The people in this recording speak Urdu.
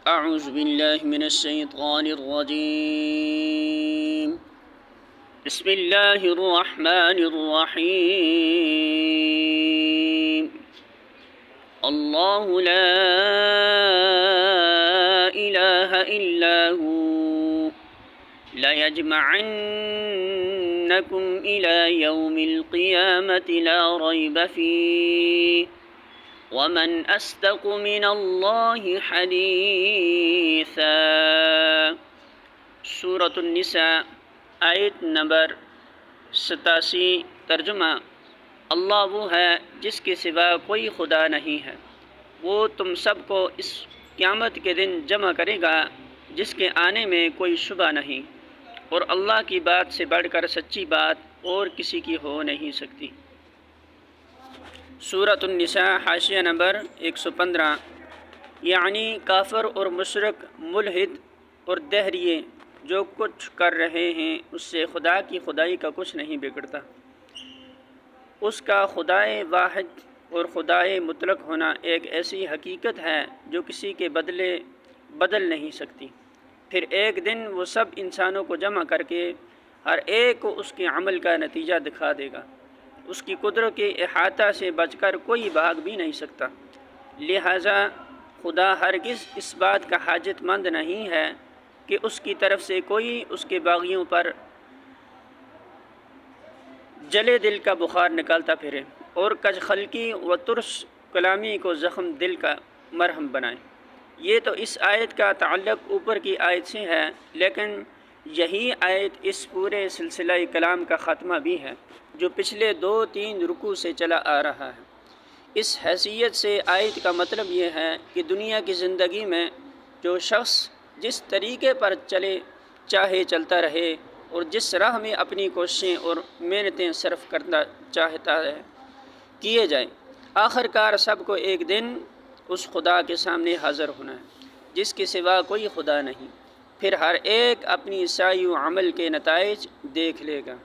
أعوذ بالله من الشيطان الرجيم. بسم الله الرحمن الرحيم. الله لا إله إلا هو ليجمعنكم إلى يوم القيامة لا ريب فيه ومن أصدق من الله حديثا. سورۃ النساء آیت نمبر 87. ترجمہ: اللہ وہ ہے جس کے سوا کوئی خدا نہیں ہے، وہ تم سب کو اس قیامت کے دن جمع کرے گا جس کے آنے میں کوئی شبہ نہیں، اور اللہ کی بات سے بڑھ کر سچی بات اور کسی کی ہو نہیں سکتی. سورۃ النساء حاشیہ نمبر 115. یعنی کافر اور مشرک، ملحد اور دہریے جو کچھ کر رہے ہیں اس سے خدا کی خدائی کا کچھ نہیں بگڑتا. اس کا خدائے واحد اور خدائے مطلق ہونا ایک ایسی حقیقت ہے جو کسی کے بدلے بدل نہیں سکتی. پھر ایک دن وہ سب انسانوں کو جمع کر کے ہر ایک کو اس کے عمل کا نتیجہ دکھا دے گا. اس کی قدرت کے احاطہ سے بچ کر کوئی بھاگ بھی نہیں سکتا. لہٰذا خدا ہرگز اس بات کا حاجت مند نہیں ہے کہ اس کی طرف سے کوئی اس کے باغیوں پر جلے دل کا بخار نکالتا پھرے اور کج خلقی و ترس کلامی کو زخم دل کا مرہم بنائے. یہ تو اس آیت کا تعلق اوپر کی آیت سے ہے، لیکن یہی آیت اس پورے سلسلہ کلام کا خاتمہ بھی ہے جو پچھلے 2-3 رکوع سے چلا آ رہا ہے. اس حیثیت سے آیت کا مطلب یہ ہے کہ دنیا کی زندگی میں جو شخص جس طریقے پر چاہے چلتا رہے اور جس راہ میں اپنی کوششیں اور محنتیں صرف کرنا چاہتا ہے کیے جائیں، آخر کار سب کو ایک دن اس خدا کے سامنے حاضر ہونا ہے جس کے سوا کوئی خدا نہیں. پھر ہر ایک اپنی سعی و عمل کے نتائج دیکھ لے گا.